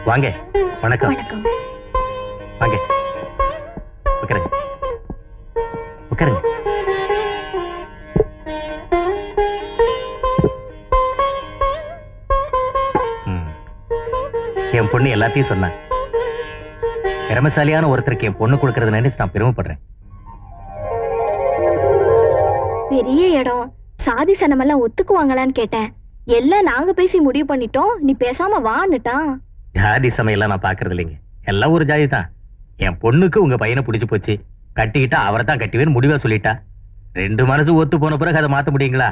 வாங்க. வணக்கம். வாங்க உட்காருங்க. உட்காருங்க. என் பொண்ணு எல்லாத்தையும் சொன்ன. திறமைசாலியான ஒருத்தருக்கு என் பொண்ணு கொடுக்கறது நினைச்சு நான் பெருமைப்படுறேன். பெரிய இடம், சாதி சனமெல்லாம் ஒத்துக்குவாங்களான்னு கேட்டேன். எல்லாம் நாங்க பேசி முடிவு பண்ணிட்டோம், நீ பேசாம வான்னுட்டான். ஜாதி சமையெல்லாம் நான் பாக்குறது இல்லைங்க. எல்லாம் ஒரு ஜாதி தான். என் பொண்ணுக்கு உங்க பையனை பிடிச்சு போச்சு, கட்டிக்கிட்டா அவரை தான் கட்டிவேன்னு முடிவா சொல்லிட்டா. ரெண்டு மனசு ஒத்து போன பிறகு அதை மாத்த முடியுங்களா?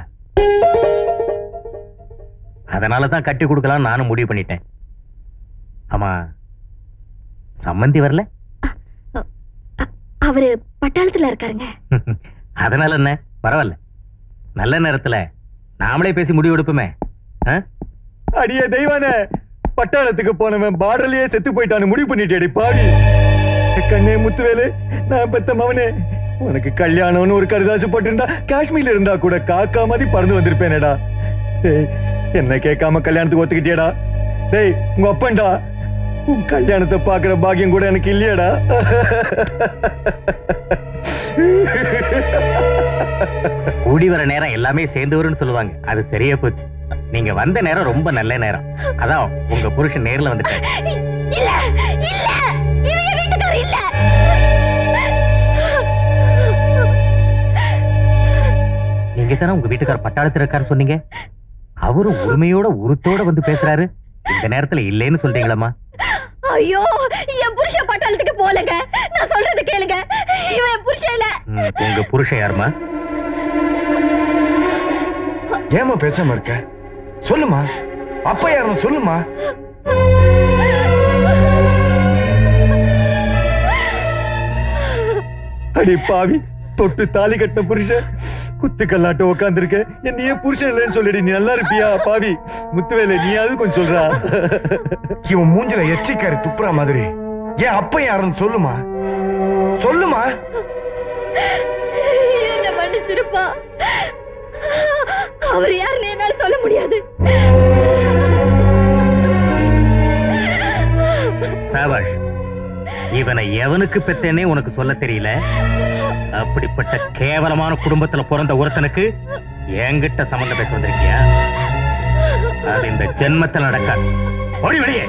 அதனாலதான் கட்டி கொடுக்கலாம் நானும் முடிவு பண்ணிட்டேன். ஆமா, சம்மந்தி வரல? அவரு பட்டாளத்துல இருக்காருங்க. அதனால என்ன, பரவாயில்ல. நல்ல நேரத்துல நாமளே பேசி முடிவு எடுப்போமே. அடியே தெய்வானே, பட்டாளத்துக்கு போனவன் பார்டர்லயே செத்து போயிட்டான்னு முடிவு பண்ணிட்டேடி பாவி. கண்ணே முத்துவேலு, நான் பெத்த மவனே, உனக்கு கல்யாணம்னு ஒரு கருதாசு போட்டிருந்தா காஷ்மீர்ல இருந்தா கூட காக்கா மாதிரி பறந்து வந்திருப்பேனேடா. என்ன கேட்காம கல்யாணத்துக்கு ஒத்துக்கிட்டியடா? டேய், உங்க அப்பன்டா, உன் கல்யாணத்தை பாக்குற பாக்கியம் கூட எனக்கு இல்லையாடா? கூடி வர நேரம் எல்லாமே சேர்ந்து வரும்னு சொல்லுவாங்க. அது சரியா போச்சு. நீங்க வந்த நேரம் ரொம்ப நல்ல நேரம். அதான் உங்க புருஷன் நேர்ல வந்துட்டாரு. இல்ல இல்ல, இவங்க வீட்டுக்காரர் இல்ல. நீங்க தானே உங்க வீட்டுக்காரர் பட்டாளத்தில் இருக்காருன்னு சொன்னீங்க. அவரு உரிமையோட உருத்தோட வந்து பேசுறாரு. இந்த நேரத்துல இல்லைன்னு சொல்றீங்களா? ஐயோ, என் புருஷன் பட்டாளத்துக்கு போலங்க. நான் சொல்றது கேளுங்க, இவன் என் புருஷன் இல்ல. உங்க புருஷன் யாருமா? ஏமா பேசாம இருக்க? சொல்லுமா, அப்பா யாரும் சொல்லுமா. அடி பாவி, தொட்டு தாலி கட்டின புருஷன் குத்துக்கல்லாட்ட உட்காந்துருக்க. என்னையே புருஷன் இல்லைன்னு சொல்லிடு. நீ நல்லா இருப்பியா பாவி? முத்துவேலை, நீயாவது கொஞ்சம் சொல்றா. இவன் மூஞ்சில எச்சிக்காரி துப்புற மாதிரி. ஏன் அப்ப யாருன்னு சொல்லுமா, சொல்லுமா. என்ன மன்னிச்சிருப்பா. அவர் யாருன்னு என்னால சொல்ல முடியாது. சாபாஷ். இவனை எவனுக்கு பெத்தேனே உனக்கு சொல்ல தெரியல. அப்படிப்பட்ட கேவலமான குடும்பத்துல பிறந்த ஒருத்தனுக்கு என்கிட்ட சம்பந்தம் பேச வந்திருக்கியா? அது இந்த ஜென்மத்தில் நடக்காது. ஓடி வெளியே.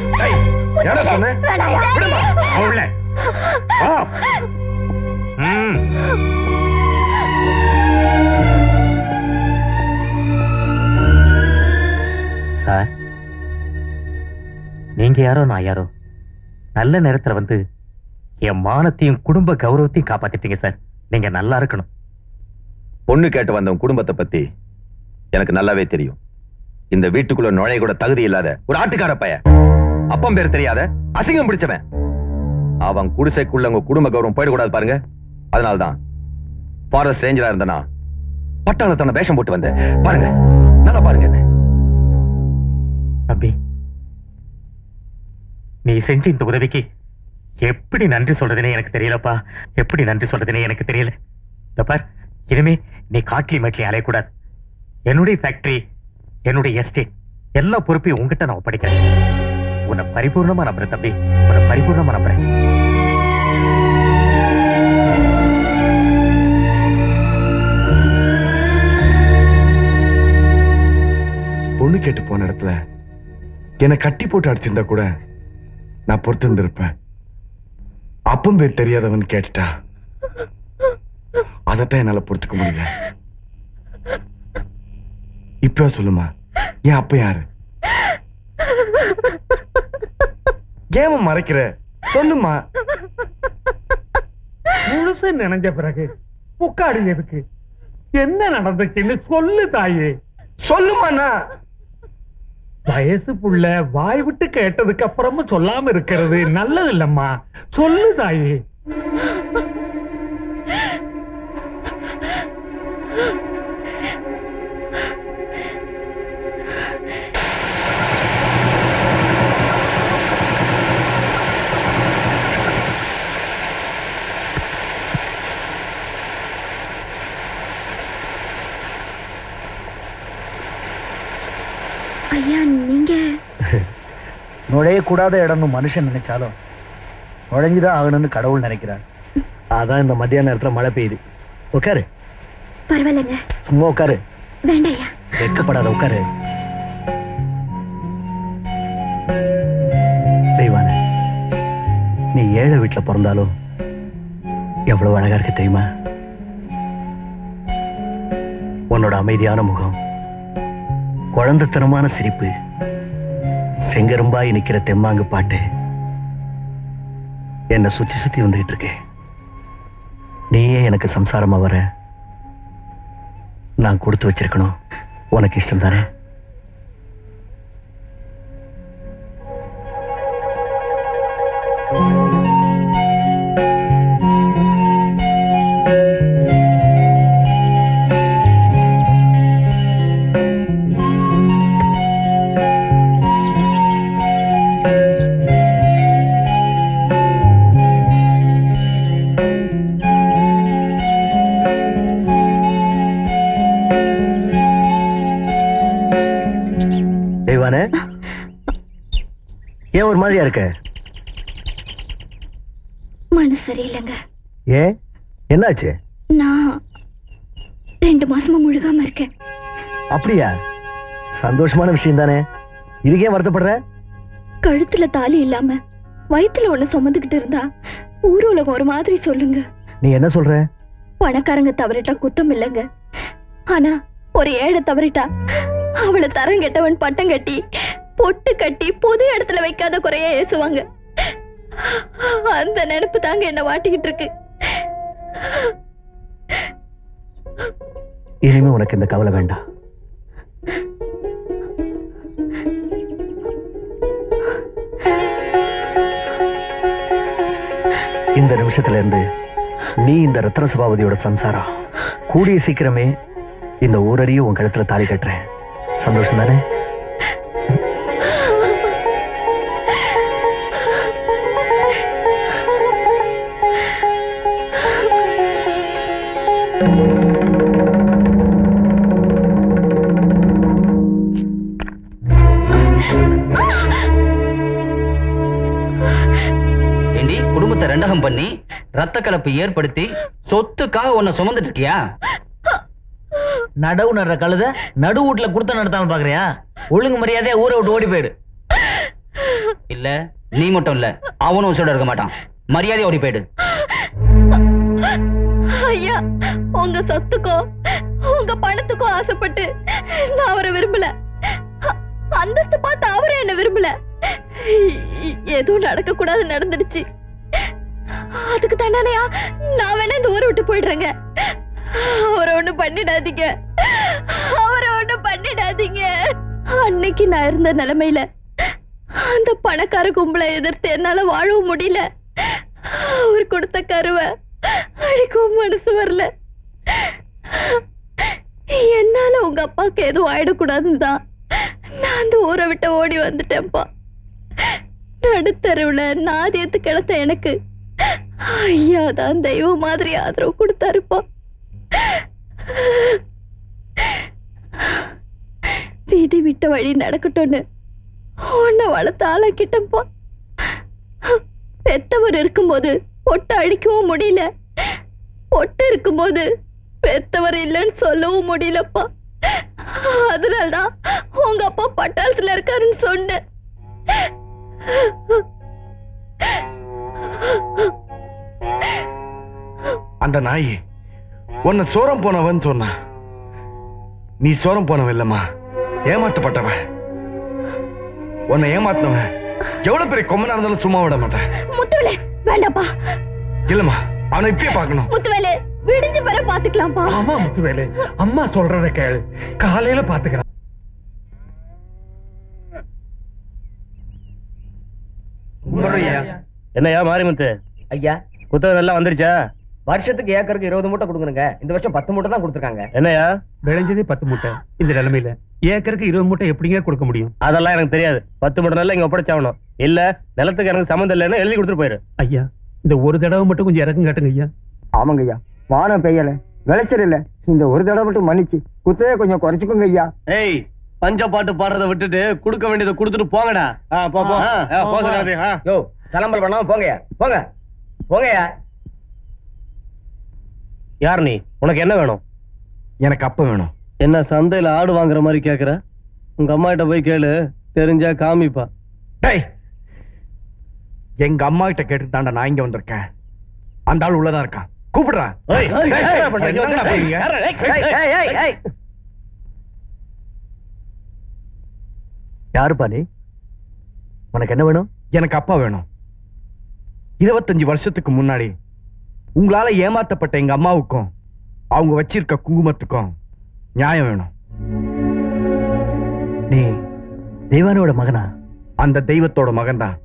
சார், நீங்க யாரோ நான் யாரோ, நல்ல நேரத்துல வந்து என் மானத்தையும் குடும்ப கௌரவத்தையும் காப்பாத்திட்டீங்க சார். நீங்க நல்லா இருக்கணும். பொண்ணு கேட்டு வந்த குடும்பத்தை பத்தி எனக்கு நல்லாவே தெரியும். இந்த வீட்டுக்குள்ள நுழைய கூட தகுதி இல்லாத ஒரு ஆட்டுக்கார பையன், அப்பம் பேர் தெரியாத அசிங்கம் பிடிச்சவன். அவன் குடிசைக்குள்ள உங்க குடும்ப கௌரவம் போயிடக்கூடாது பாருங்க. அதனால்தான் ஃபாரஸ்ட் ரேஞ்சரா இருந்தனா பட்டாளத்தான வேஷம் போட்டு வந்தேன். பாருங்க, நல்லா பாருங்க. தம்பி, நீ செஞ்ச இந்த உதவிக்கு எப்படி நன்றி சொல்றதுனே எனக்கு தெரியலப்பா. எப்படி நன்றி சொல்றதுனே எனக்கு தெரியல. பார், இனிமே நீ காட்லி மேட்லி அலையக்கூடாது. என்னுடைய ஃபேக்டரி, என்னுடைய எஸ்டேட் எல்லா பொறுப்பையும் உங்ககிட்ட நான் ஒப்படைக்கிறேன். உன்னை பரிபூர்ணமா நம்புறேன் தம்பி, உன்னை பரிபூர்ணமா நம்புறேன். பொண்ணு கேட்டு போன இடத்துல என்னை கட்டி போட்டு அடிச்சிருந்தா கூட நான் பொறுத்து இருந்திருப்பேன். அப்பம் பேர் தெரியாதவன் கேட்டுட்டா, அதத்தான் என்னால பொறுத்துக்க முடியல. இப்ப சொல்லுமா, என் அப்ப யாரு? ஏமா மறைக்கிற? சொல்லுமா. முழுசு நினைஞ்ச பிறகு புக்காடுங்க எதுக்கு? என்ன நடந்துச்சுன்னு சொல்லு தாயே. சொல்லுமாண்ணா. வயசு புள்ள வாய் விட்டு கேட்டதுக்கு அப்புறமும் சொல்லாம இருக்கிறது நல்லது இல்லம்மா. சொல்லு தாயே. ஐயா, நீங்க நுழையக்கூடாத இடம்னு மனுஷன் நினைச்சாலும் நுழைஞ்சுதான் ஆகணும்னு கடவுள் நினைக்கிறார். அதான் இந்த மத்தியான நேரத்துல மழை பெய்யுது. உட்காரு. பரவாயில்லைங்க. சும்மா உட்காரு. வேண்டாயா. வெட்கப்படாத, உட்காரு. தெய்வான, நீ ஏழை வீட்டுல பிறந்தாலும் எவ்வளவு அழகா இருக்கு தெரியுமா? உன்னோட அமைதியான முகம், குழந்தைத்தனமான சிரிப்பு, செங்கரும்பாய் நிக்கிற தெம்மாங்கு பாட்டு என்னை சுத்தி சுத்தி வந்துகிட்டு இருக்கு. நீயே எனக்கு சம்சாரமா வர நான் கொடுத்து வச்சிருக்கணும். உனக்கு இஷ்டம் தானே? ஏன் ஒரு மாதிரியா இருக்க? மனசு சரியில்லைங்க. ஏன், என்னாச்சு? நான் 2 மாசமா முழுகாம இருக்கேன். அப்படியா? சந்தோஷமான விஷயம் தானே. இதுக்கே வருத்தப்படுற? கழுத்துல தாலி இல்லாம வயித்துல ஒண்ணு சுமந்துகிட்டு இருந்தா ஊர் உலகம் ஒரு மாதிரி சொல்லுங்க. நீ என்ன சொல்ற? பணக்காரங்க தவறிட்டா குத்தம் இல்லைங்க. ஆனா ஒரு ஏழை தவறிட்டா அவளை தரம் கெட்டவன் பட்டம் கட்டி பொட்டு கட்டி பொது இடத்துல வைக்காத குறைய ஏசுவாங்க. அந்த நினைப்பு தாங்க என்ன வாட்டிக்கிட்டு இருக்கு. இனிமே உனக்கு இந்த கவலை வேண்டாம். இந்த நிமிஷத்துல இருந்து நீ இந்த ரத்ன சபாபதியோட சம்சாரம். கூடிய சீக்கிரமே இந்த ஊரறிய உன் கழுத்துல தாலி கட்டுறேன். சந்தோஷம் தானே? குடும்பத்தை ரெண்டகம் பண்ணி ரத்த கலப்பு ஏற்படுத்தி சொத்துக்காக உன்னை சுமந்துட்டு இருக்கியா? நடவு நடுற கழுத நடு வீட்டுல குடுத்த நடத்தாம பாக்குறியா? ஒழுங்கு மரியாதையா ஊரை விட்டு ஓடி போயிடு. இல்ல நீ மட்டும் இல்ல, அவனும் உசோட இருக்க மாட்டான். மரியாதையா ஓடி போயிடு. ஐயா, உங்க சொத்துக்கோ உங்க பணத்துக்கோ ஆசைப்பட்டு நான் அவரை விரும்பல. அந்தஸ்து பார்த்து அவரே என்ன விரும்பல. ஏதோ நடக்க கூடாது நடந்துடுச்சு. அதுக்கு தானேயா நான் வேணா இந்த ஊரை விட்டு போயிடுறேங்க. அவரை ஒண்ணு பண்ணிடாதீங்க, அவரை ஒண்ணு பண்ணிடாதீங்க. அன்னைக்கு நான் இருந்த நிலைமையில அந்த பணக்கார கும்பலை எதிர்த்து என்னால வாழவும் முடியல. அவர் கொடுத்த கருவை அழிக்கவும் மனசு வரல. என்னால உங்க அப்பாவுக்கு எதுவும் ஆயிடக்கூடாதுன்னு தான் நான் அந்த ஊரை விட்டு ஓடி வந்துட்டேன்ப்பா. நடுத்தருவுல நாதியத்து கிடத்த எனக்கு ஐயா தான் தெய்வம் மாதிரி ஆதரவு கொடுத்தாருப்பா. வீதி விட்ட வழி நடக்கட்டும்னு உன்னை வளர்த்து ஆளாக்கிட்டப்பா. பெத்தவர் இருக்கும்போது பொட்டு அழிக்கவும் முடியல, பொட்டு இருக்கும்போது பெத்தவர் இல்லைன்னு சொல்லவும் முடியலப்பா. அதனால்தான் உங்க அப்பா பட்டாளத்துல இருக்காருன்னு சொன்னேன். அந்த நாய் உன்னை சோரம் போனவன் சொன்னா. நீ சோரம் போனவன் இல்லம்மா, ஏமாத்தப்பட்டவன். உன்னை ஏமாத்தினவன் எவ்வளவு பெரிய கொம்மனா இருந்தாலும் சும்மா விட மாட்டேன். முத்துவேலு வேண்டாப்பா. இல்லம்மா, அவனை இப்பயே பார்க்கணும். முத்துவேலு விடிஞ்ச பிற பாத்துக்கலாம்ப்பா. ஆமா முத்துவேலு, அம்மா சொல்றத கேளு, காலையில பாத்துக்கலாம். என்னையா மாரிமுத்து ஐயா, குத்தகம் எல்லாம் வந்துருச்சா? வருஷத்துக்கு ஏக்கருக்கு 20 மூட்டை கொடுக்குறங்க. இந்த வருஷம் 10 மூட்டை தான் கொடுத்துருக்காங்க. என்னையா விளைஞ்சதே 10 மூட்டை. இந்த நிலைமையில ஏக்கருக்கு 20 மூட்டை எப்படிங்க கொடுக்க முடியும்? அதெல்லாம் எனக்கு தெரியாது. 10 மூட்டை நெல்லை இங்க ஒப்படைச்சாகணும். இல்ல நிலத்துக்கு எனக்கு சம்மந்தம் இல்லைன்னு எழுதி கொடுத்துட்டு போயிரு. ஐயா, இந்த ஒரு தடவை மட்டும் கொஞ்சம் இறக்கம் காட்டுங்க ஐயா. ஆமாங்க ஐயா, வானம் பெய்யல, விளைச்சல் இல்ல. இந்த ஒரு தடவை மட்டும் மன்னிச்சு குத்தையே கொஞ்சம் குறைச்சுக்கோங்க ஐயா. ஏய், பஞ்ச பாட்டு பாடுறத விட்டுட்டு கொடுக்க வேண்டியதை கொடுத்துட்டு போங்கடா. யோ சலம்பல் பண்ணாம போங்கயா, போங்க போங்கயா. யார் நீ? உனக்கு என்ன வேணும்? எனக்கு அப்ப வேணும். என்ன சந்தையில ஆடு வாங்குற மாதிரி கேக்குற? உங்க அம்மா கிட்ட போய் கேளு, தெரிஞ்சா காமிப்பா. டேய், எங்க அம்மா கிட்ட கேட்டு தாண்டா நான் இங்க வந்திருக்கேன். அந்த ஆள் உள்ளதான் இருக்கான், கூப்பிடுறான். யாருப்பா நீ? உனக்கு என்ன வேணும்? எனக்கு அப்பா வேணும். 25 வருஷத்துக்கு முன்னாடி உங்களால ஏமாத்தப்பட்ட எங்க அம்மாவுக்கும் அவங்க வச்சிருக்க குங்குமத்துக்கும் நியாயம் வேணும். நீ தெய்வானோட மகனா? அந்த தெய்வத்தோட மகன் தான்.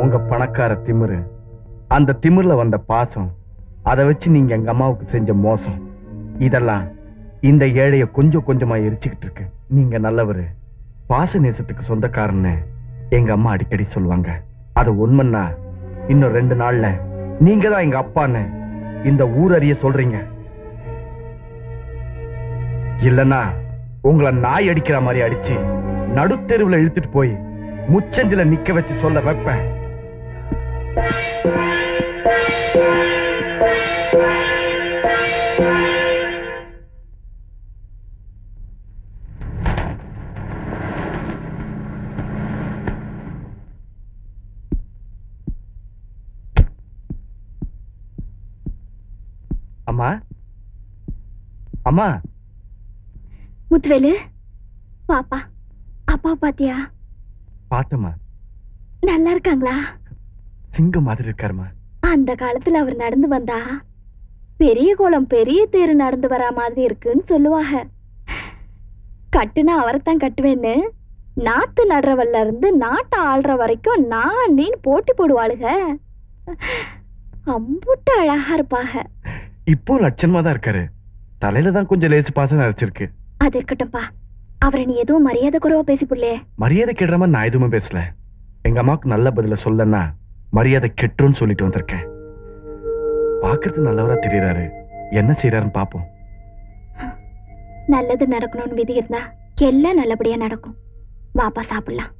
உங்க பணக்கார திமிரு, அந்த திமிர்ல வந்த பாசம், அதை வச்சு நீங்க எங்க அம்மாவுக்கு செஞ்ச மோசம், இதெல்லாம் இந்த ஏழைய கொஞ்சம் கொஞ்சமா எரிச்சுக்கிட்டு இருக்கு. நீங்க நல்லவரு, பாச நேசத்துக்கு சொந்தக்காரன்னு எங்க அம்மா அடிக்கடி சொல்லுவாங்க. அது உண்மைன்னா இன்னும் 2 நாள்ல நீங்க தான் எங்க அப்பான்னு இந்த ஊர் அறிய சொல்றீங்க. இல்லன்னா உங்களை நாய் அடிக்கிற மாதிரி அடிச்சு நடுத்தெருவுல இழுத்துட்டு போய் முச்சந்தில நிக்க வச்சு சொல்ல வைப்பேன். அம்மா, அம்மா. முத்துவேலு, பாப்பா அப்பா பாத்தியா? பாத்தம்மா. நல்லா இருக்காங்களா? சிங்கம் மாதிரி இருக்காருமா. அந்த காலத்துல அவர் நடந்து வந்தா பெரிய குளம் பெரிய தேர் நடந்து வரா மாதிரி இருக்குன்னு சொல்லுவாங்க. கட்டுனா அவரைத்தான் கட்டுவேன்னு நாத்து நடுறவல்ல இருந்து நாட்டை ஆள்ற வரைக்கும் நான் நீன்னு போட்டி போடுவாளுக. அம்புட்டு அழகா இருப்பாக. இப்போ லட்சணமா தான் இருக்காரு. தலையில தான் கொஞ்சம் லேசு பாசம் நினைச்சிருக்கு. அது இருக்கட்டும்பா, அவரை நீ எதுவும் மரியாதை குறைவா பேசி புள்ளே. மரியாதை கெடுற மாதிரி நான் எதுவுமே பேசல. எங்க அம்மாவுக்கு நல்ல பதில சொல்லன்னா மரியாதை கெட்டுன்னு சொல்லிட்டு வந்திருக்கேன். பாக்குறது நல்லவரா தெரியறாரு, என்ன செய்யறாருன்னு பாப்போம். நல்லது நடக்கணும்னு விதி இருந்தா எல்லாம் நல்லபடியா நடக்கும். வாப்பா சாப்பிடலாம்.